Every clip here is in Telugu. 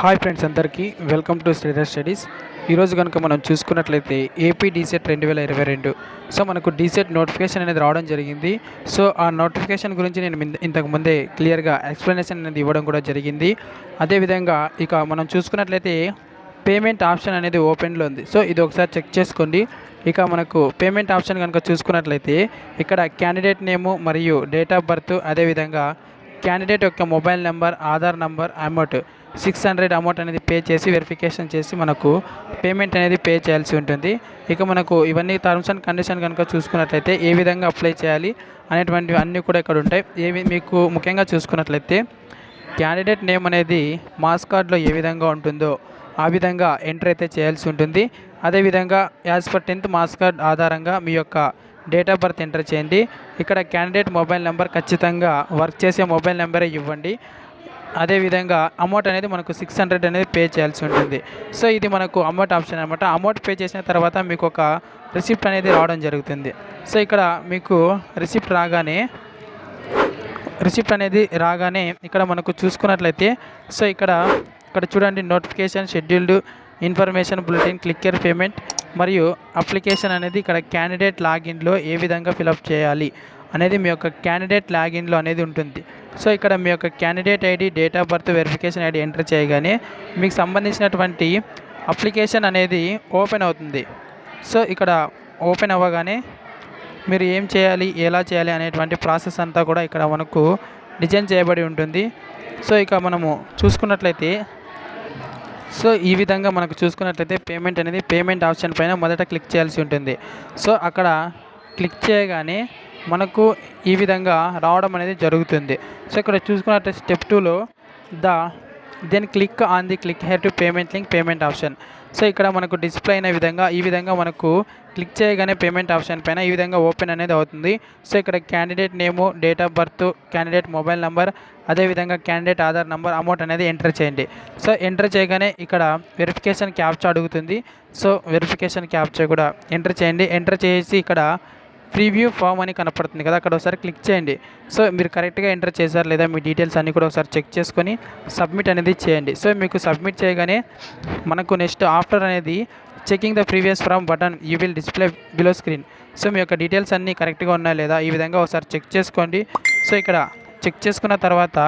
హాయ్ ఫ్రెండ్స్, అందరికీ వెల్కమ్ టు శ్రీధర్ స్టడీస్. ఈరోజు కనుక మనం చూసుకున్నట్లయితే ఏపీ డీసెట్ 2022 సో మనకు డీసెట్ నోటిఫికేషన్ అనేది రావడం జరిగింది. సో ఆ నోటిఫికేషన్ గురించి నేను ఇంతకు ముందే క్లియర్గా ఎక్స్ప్లెనేషన్ అనేది ఇవ్వడం కూడా జరిగింది. అదేవిధంగా ఇక మనం చూసుకున్నట్లయితే పేమెంట్ ఆప్షన్ అనేది ఓపెన్లో ఉంది. సో ఇది ఒకసారి చెక్ చేసుకోండి. ఇక మనకు పేమెంట్ ఆప్షన్ కనుక చూసుకున్నట్లయితే ఇక్కడ క్యాండిడేట్ నేము మరియు డేట్ ఆఫ్ బర్త్, అదేవిధంగా క్యాండిడేట్ యొక్క mobile number, Aadhaar number, amount 600 amount అనేది పే చేసి వెరిఫికేషన్ చేసి మనకు పేమెంట్ అనేది పే చేయాల్సి ఉంటుంది. ఇక మనకు ఇవన్నీ టర్మ్స్ అండ్ కండిషన్ కనుక చూసుకున్నట్లయితే ఏ విధంగా అప్లై చేయాలి అనేటువంటివి అన్నీ కూడా ఇక్కడ ఉంటాయి. మీకు ముఖ్యంగా చూసుకున్నట్లయితే క్యాండిడేట్ నేమ్ అనేది మాస్ కార్డ్లో ఏ విధంగా ఉంటుందో ఆ విధంగా ఎంటర్ అయితే చేయాల్సి ఉంటుంది. అదేవిధంగా as per 10th mass card ఆధారంగా మీ యొక్క డేట్ ఆఫ్ బర్త్ ఎంటర్ చేయండి. ఇక్కడ క్యాండిడేట్ మొబైల్ నెంబర్ ఖచ్చితంగా వర్క్ చేసే మొబైల్ నెంబరే ఇవ్వండి. అదేవిధంగా అమౌంట్ అనేది మనకు 600 అనేది పే చేయాల్సి ఉంటుంది. సో ఇది మనకు అమౌంట్ ఆప్షన్ అనమాట. అమౌంట్ పే చేసిన తర్వాత మీకు ఒక రిసిప్ట్ అనేది రావడం జరుగుతుంది. సో ఇక్కడ మీకు రిసిప్ట్ అనేది రాగానే ఇక్కడ మనకు చూసుకున్నట్లయితే సో ఇక్కడ చూడండి, notification, scheduled, information bulletin, clicker payment మరియు అప్లికేషన్ అనేది ఇక్కడ క్యాండిడేట్ లాగిన్లో ఏ విధంగా ఫిలప్ చేయాలి అనేది మీ యొక్క క్యాండిడేట్ లాగిన్లో అనేది ఉంటుంది. సో ఇక్కడ మీ యొక్క candidate ID, date of birth, verification ID enter చేయగానే మీకు సంబంధించినటువంటి అప్లికేషన్ అనేది ఓపెన్ అవుతుంది. సో ఇక్కడ ఓపెన్ అవ్వగానే మీరు ఏం చేయాలి, ఎలా చేయాలి అనేటువంటి ప్రాసెస్ అంతా కూడా ఇక్కడ మనకు డిజైన్ చేయబడి ఉంటుంది. సో ఇక మనము చూసుకున్నట్లయితే సో ఈ విధంగా మనకు చూసుకున్నట్లయితే పేమెంట్ ఆప్షన్ పైన మొదట క్లిక్ చేయాల్సి ఉంటుంది. సో అక్కడ క్లిక్ చేయగానే మనకు ఈ విధంగా రావడం అనేది జరుగుతుంది. సో ఇక్కడ చూసుకున్నట్లయితే స్టెప్ 2లో then click on the click here to payment link payment option. So ఇక్కడ మనకు డిస్ప్లే అయిన ఈ విధంగా మనకు క్లిక్ చేయగానే పేమెంట్ ఆప్షన్ పైన ఈ విధంగా ఓపెన్ అనేది అవుతుంది. సో ఇక్కడ candidate name, date of birth, candidate mobile number, అదేవిధంగా క్యాండిడేట్ ఆధార్ నెంబర్, అమౌంట్ అనేది ఎంటర్ చేయండి. సో ఎంటర్ చేయగానే ఇక్కడ వెరిఫికేషన్ క్యాప్చా అడుగుతుంది. సో వెరిఫికేషన్ క్యాప్చా కూడా ఎంటర్ చేయండి. ఎంటర్ చేసి ఇక్కడ ప్రీవ్యూ ఫామ్ అని కనపడుతుంది కదా, అక్కడ ఒకసారి క్లిక్ చేయండి. సో మీరు కరెక్ట్గా ఎంటర్ చేశారు లేదా మీ డీటెయిల్స్ అన్నీ కూడా ఒకసారి చెక్ చేసుకొని సబ్మిట్ అనేది చేయండి. సో మీకు సబ్మిట్ చేయగానే మనకు నెక్స్ట్ ఆఫ్టర్ అనేది checking the previous from button you will display below screen. So మీ యొక్క డీటెయిల్స్ అన్నీ కరెక్ట్గా ఉన్నాయా లేదా ఈ విధంగా ఒకసారి చెక్ చేసుకోండి. సో ఇక్కడ చెక్ చేసుకున్న తర్వాత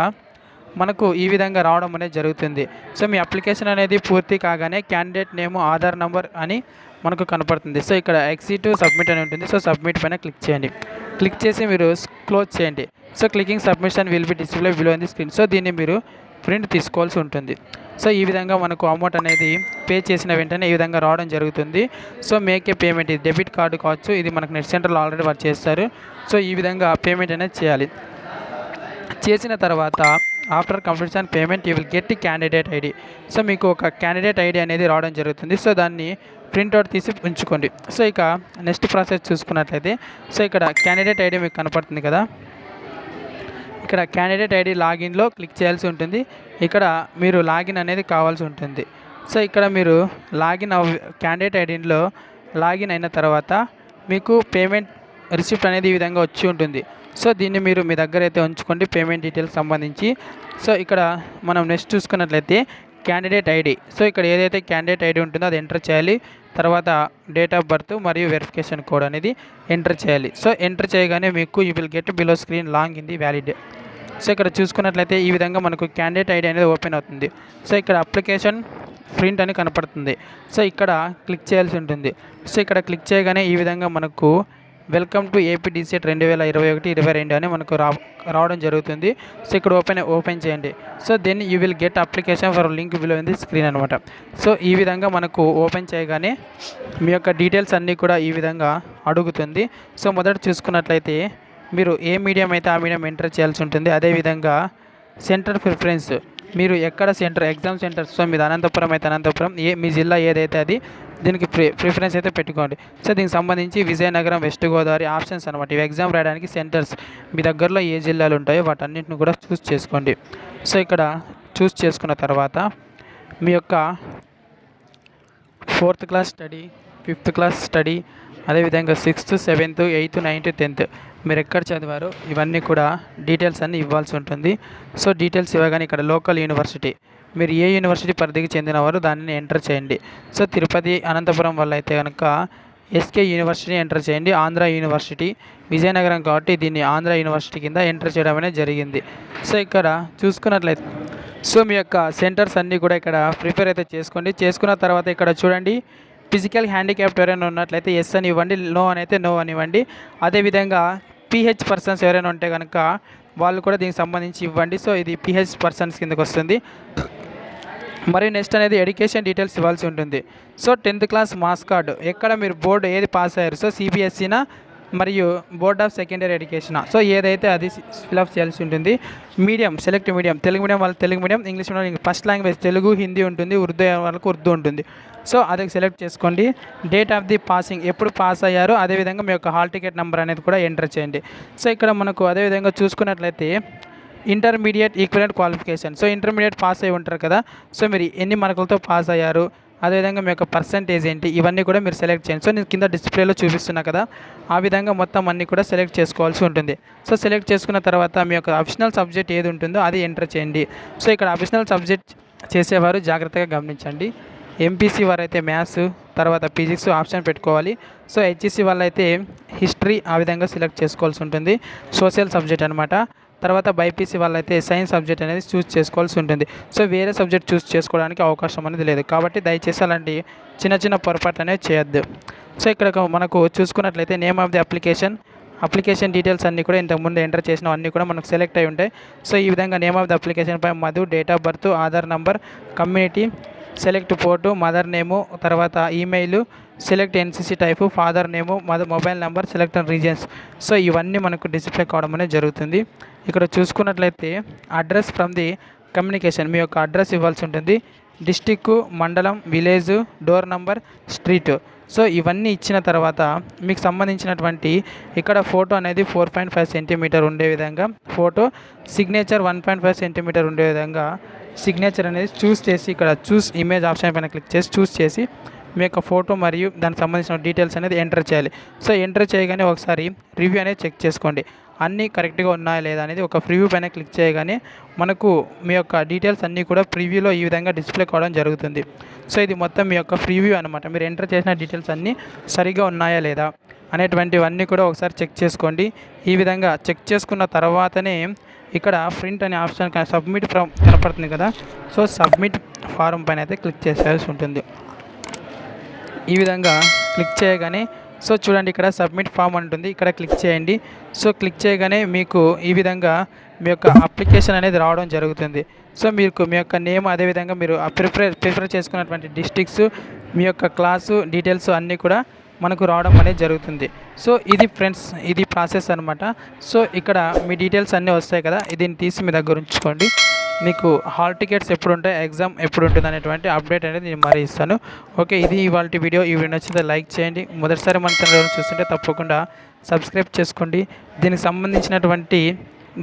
మనకు ఈ విధంగా రావడం అనేది జరుగుతుంది. సో మీ అప్లికేషన్ అనేది పూర్తి కాగానే క్యాండిడేట్ నేము, ఆధార్ నెంబర్ అని మనకు కనపడుతుంది. సో ఇక్కడ ఎగ్జిట్ సబ్మిట్ అని ఉంటుంది. సో సబ్మిట్ పైన క్లిక్ చేయండి. క్లిక్ చేసి మీరు క్లోజ్ చేయండి. So clicking submission will be display below in the screen. So దీన్ని మీరు ప్రింట్ తీసుకోవాల్సి ఉంటుంది. సో ఈ విధంగా మనకు అమౌంట్ అనేది పే చేసిన వెంటనే ఈ విధంగా రావడం జరుగుతుంది. సో మేక్ ఏ పేమెంట్, ఇది డెబిట్ కార్డు కావచ్చు, ఇది మనకు నెట్ సెంటర్లో ఆల్రెడీ వర్క్ చేస్తారు. సో ఈ విధంగా పేమెంట్ అనేది చేయాలి. చేసిన తర్వాత after completion payment you will get candidate ID. So మీకు ఒక క్యాండిడేట్ ఐడి అనేది రావడం జరుగుతుంది. సో దాన్ని ప్రింట్అవుట్ తీసి ఉంచుకోండి. సో ఇక నెక్స్ట్ ప్రాసెస్ చూసుకున్నట్లయితే సో ఇక్కడ క్యాండిడేట్ ఐడి మీకు కనపడుతుంది కదా, ఇక్కడ క్యాండిడేట్ ఐడి లాగిన్లో క్లిక్ చేయాల్సి ఉంటుంది. ఇక్కడ మీరు లాగిన్ అనేది కావాల్సి ఉంటుంది. సో ఇక్కడ మీరు క్యాండిడేట్ ఐడిలో లాగిన్ అయిన తర్వాత మీకు పేమెంట్ రిసిప్ట్ అనేది ఈ విధంగా వచ్చి ఉంటుంది. సో దీన్ని మీరు మీ దగ్గర అయితే ఉంచుకోండి పేమెంట్ డీటెయిల్స్ సంబంధించి. సో ఇక్కడ మనం నెక్స్ట్ చూసుకున్నట్లయితే క్యాండిడేట్ ఐడి. సో ఇక్కడ ఏదైతే క్యాండిడేట్ ఐడి ఉంటుందో అది ఎంటర్ చేయాలి. తర్వాత డేట్ ఆఫ్ బర్త్ మరియు వెరిఫికేషన్ కోడ్ అనేది ఎంటర్ చేయాలి. సో ఎంటర్ చేయగానే మీకు you will get below screen long in the valid. So ఇక్కడ చూసుకున్నట్లయితే ఈ విధంగా మనకు క్యాండిడేట్ ఐడి అనేది ఓపెన్ అవుతుంది. సో ఇక్కడ అప్లికేషన్ ప్రింట్ అని కనపడుతుంది. సో ఇక్కడ క్లిక్ చేయాల్సి ఉంటుంది. సో ఇక్కడ క్లిక్ చేయగానే ఈ విధంగా మనకు వెల్కమ్ టు ఏపీ డీసెట్ 2021-22 అని మనకు రావడం జరుగుతుంది. సో ఇక్కడ ఓపెన్ చేయండి. So then you will get application for link below in the screen అనమాట. సో ఈ విధంగా మనకు ఓపెన్ చేయగానే మీ యొక్క డీటెయిల్స్ అన్నీ కూడా ఈ విధంగా అడుగుతుంది. సో మొదట చూసుకున్నట్లయితే మీరు ఏ మీడియం అయితే ఆ మీడియం ఎంటర్ చేయాల్సి ఉంటుంది. అదేవిధంగా సెంటర్ ప్రిఫరెన్స్, మీరు ఎక్కడ ఎగ్జామ్ సెంటర్స్. సో మీది అనంతపురం అయితే అనంతపురం, మీ జిల్లా ఏదైతే అది దీనికి ప్రిఫరెన్స్ అయితే పెట్టుకోండి. సో దీనికి సంబంధించి విజయనగరం, వెస్ట్ గోదావరి ఆప్షన్స్ అనమాట. ఇవి ఎగ్జామ్ రాయడానికి సెంటర్స్ మీ దగ్గరలో ఏ జిల్లాలు ఉంటాయో వాటన్నిటిని కూడా చూస్ చేసుకోండి. సో ఇక్కడ చూస్ చేసుకున్న తర్వాత మీ యొక్క 4th class study, 5th class study, అదేవిధంగా 6th, 7th, 8th, 9th, 10th మీరు ఎక్కడ చదివారో ఇవన్నీ కూడా డీటెయిల్స్ అన్నీ ఇవ్వాల్సి ఉంటుంది. సో డీటెయిల్స్ ఇవ్వగానే ఇక్కడ లోకల్ యూనివర్సిటీ మీరు ఏ యూనివర్సిటీ పరిధికి చెందినవారు దానిని ఎంటర్ చేయండి. సో తిరుపతి అనంతపురం వల్ల అయితే కనుక ఎస్కే యూనివర్సిటీ ఎంటర్ చేయండి. ఆంధ్ర యూనివర్సిటీ విజయనగరం కాబట్టి దీన్ని ఆంధ్ర యూనివర్సిటీ కింద ఎంటర్ చేయడం అనేది జరిగింది. సో ఇక్కడ చూసుకున్నట్లయితే సో మీ యొక్క సెంటర్స్ అన్నీ కూడా ఇక్కడ ప్రిపేర్ అయితే చేసుకోండి. చేసుకున్న తర్వాత ఇక్కడ చూడండి, ఫిజికల్ హ్యాండిక్యాప్ట్ ఎవరైనా ఉన్నట్లయితే ఎస్ అని ఇవ్వండి, నో అని అయితే నో అని ఇవ్వండి. అదేవిధంగా పీహెచ్ పర్సన్స్ ఎవరైనా ఉంటే కనుక వాళ్ళు కూడా దీనికి సంబంధించి ఇవ్వండి. సో ఇది పీహెచ్ పర్సన్స్ కిందకు వస్తుంది. మరియు నెక్స్ట్ అనేది ఎడ్యుకేషన్ డీటెయిల్స్ ఇవ్వాల్సి ఉంటుంది. So 10th class marks card ఎక్కడ మీరు బోర్డు ఏది పాస్ అయ్యారు, సో సిబిఎస్ఈనా మరియు board of secondary education, so ఏదైతే అది ఫిల్అప్ చేయాల్సి ఉంటుంది. Medium select medium, Telugu medium వాళ్ళకి Telugu medium, English medium first language Telugu, Hindi ఉంటుంది, ఉర్దూ వాళ్ళకు ఉర్దూ ఉంటుంది. సో అది సెలెక్ట్ చేసుకోండి. డేట్ ఆఫ్ ది పాసింగ్ ఎప్పుడు పాస్ అయ్యారో అదేవిధంగా మీ యొక్క హాల్ టికెట్ నెంబర్ అనేది కూడా ఎంటర్ చేయండి. సో ఇక్కడ మనకు అదేవిధంగా చూసుకున్నట్లయితే intermediate equivalent qualification, so intermediate pass అయి ఉంటారు కదా, సో మీరు ఎన్ని మార్కులతో పాస్ అయ్యారు, అదేవిధంగా మీ యొక్క పర్సంటేజ్ ఏంటి, ఇవన్నీ కూడా మీరు సెలెక్ట్ చేయండి. సో నేను కింద డిస్ప్లేలో చూపిస్తున్నా కదా, ఆ విధంగా మొత్తం అన్నీ కూడా సెలెక్ట్ చేసుకోవాల్సి ఉంటుంది. సో సెలెక్ట్ చేసుకున్న తర్వాత మీ యొక్క అడిషనల్ సబ్జెక్ట్ ఏది ఉంటుందో అది ఎంటర్ చేయండి. సో ఇక్కడ అడిషనల్ సబ్జెక్ట్ చేసేవారు జాగ్రత్తగా గమనించండి. ఎంపీసీ వారైతే మ్యాథ్స్, తర్వాత ఫిజిక్స్ ఆప్షన్ పెట్టుకోవాలి. సో హెచ్ఈసీ వాళ్ళైతే హిస్టరీ ఆ విధంగా సెలెక్ట్ చేసుకోవాల్సి ఉంటుంది, సోషల్ సబ్జెక్ట్ అనమాట. తర్వాత బైపీసీ వాళ్ళైతే సైన్స్ సబ్జెక్ట్ అనేది చూస్ చేసుకోవాల్సి ఉంటుంది. సో వేరే సబ్జెక్ట్ చూస్ చేసుకోవడానికి అవకాశం అనేది లేదు, కాబట్టి దయచేసి అలాంటి చిన్న చిన్న పొరపాట్లు అనేవి చేయొద్దు. సో ఇక్కడ మనకు చూసుకున్నట్లయితే name of the application details అన్నీ కూడా ఇంతకుముందు ఎంటర్ చేసినవి అన్నీ కూడా మనకు సెలెక్ట్ అయి ఉంటాయి. సో ఈ విధంగా నేమ్ ఆఫ్ ది అప్లికేషన్ పై Madhu, date of birth, Aadhaar number, community, select port, mother name, తర్వాత email, select NCC type, father name, mobile number, select reasons. So ఇవన్నీ మనకు డిస్ప్లే కావడం అనేది జరుగుతుంది. ఇక్కడ చూసుకున్నట్లయితే అడ్రస్ ఫ్రమ్ ది కమ్యూనికేషన్, మీ యొక్క అడ్రస్ ఇవ్వాల్సి ఉంటుంది. డిస్టిక్, మండలం, village, door number, street. So ఇవన్నీ ఇచ్చిన తర్వాత మీకు సంబంధించినటువంటి ఇక్కడ ఫోటో అనేది 4.5 సెంటీమీటర్ ఉండే విధంగా ఫోటో, సిగ్నేచర్ 1.5 సెంటీమీటర్ ఉండే విధంగా సిగ్నేచర్ అనేది చూస్ చేసి ఇక్కడ చూస్ ఇమేజ్ ఆప్షన్ పైన క్లిక్ చేసి చూస్ చేసి మీ యొక్క ఫోటో మరియు దానికి సంబంధించిన డీటెయిల్స్ అనేది ఎంటర్ చేయాలి. సో ఎంటర్ చేయగానే ఒకసారి రివ్యూ అనేది చెక్ చేసుకోండి, అన్నీ కరెక్ట్గా ఉన్నాయా లేదా అనేది. ఒక ప్రివ్యూ పైన క్లిక్ చేయగానే మనకు మీ యొక్క డీటెయిల్స్ అన్నీ కూడా ప్రివ్యూలో ఈ విధంగా డిస్ప్లే కావడం జరుగుతుంది. సో ఇది మొత్తం మీ యొక్క ప్రివ్యూ అనమాట. మీరు ఎంటర్ చేసిన డీటెయిల్స్ అన్నీ సరిగా ఉన్నాయా లేదా అనేటువంటివన్నీ కూడా ఒకసారి చెక్ చేసుకోండి. ఈ విధంగా చెక్ చేసుకున్న తర్వాతనే ఇక్కడ ప్రింట్ అనే ఆప్షన్ సబ్మిట్ ఫామ్ కనపడుతుంది కదా, సో సబ్మిట్ ఫారం పైన అయితే క్లిక్ చేసేయాల్సి ఉంటుంది. ఈ విధంగా క్లిక్ చేయగానే సో చూడండి ఇక్కడ సబ్మిట్ ఫామ్ ఉంటుంది, ఇక్కడ క్లిక్ చేయండి. సో క్లిక్ చేయగానే మీకు ఈ విధంగా మీ యొక్క అప్లికేషన్ అనేది రావడం జరుగుతుంది. సో మీకు మీ యొక్క నేమ్, అదేవిధంగా మీరు ప్రిఫర్ చేసుకున్నటువంటి డిస్ట్రిక్ట్స్, మీ యొక్క క్లాసు డీటెయిల్స్ అన్నీ కూడా మనకు రావడం అనేది జరుగుతుంది. సో ఇది ఫ్రెండ్స్, ఇది ప్రాసెస్ అనమాట. సో ఇక్కడ మీ డీటెయిల్స్ అన్నీ వస్తాయి కదా, దీన్ని తీసి మీ దగ్గర ఉంచుకోండి. మీకు హాల్ టికెట్స్ ఎప్పుడు ఉంటాయి, ఎగ్జామ్ ఎప్పుడు ఉంటుంది అనేటువంటి అప్డేట్ అనేది నేను మరీ ఇస్తాను. ఓకే, ఇది ఇవాళ వీడియో. ఈ వీడియో నచ్చితే లైక్ చేయండి. మొదటిసారి మన ఛానల్ చూస్తుంటే తప్పకుండా సబ్స్క్రైబ్ చేసుకోండి. దీనికి సంబంధించినటువంటి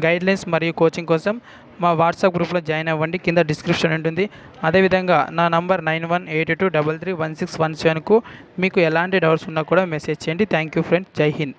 గైడ్లైన్స్ మరియు కోచింగ్ కోసం మా వాట్సాప్ గ్రూప్లో జాయిన్ అవ్వండి, కింద డిస్క్రిప్షన్ ఉంటుంది. అదేవిధంగా నా నంబర్ 9182331617కు మీకు ఎలాంటి డౌట్స్ ఉన్నా కూడా మెసేజ్ చేయండి. థ్యాంక్ యూ ఫ్రెండ్స్, జై హింద్.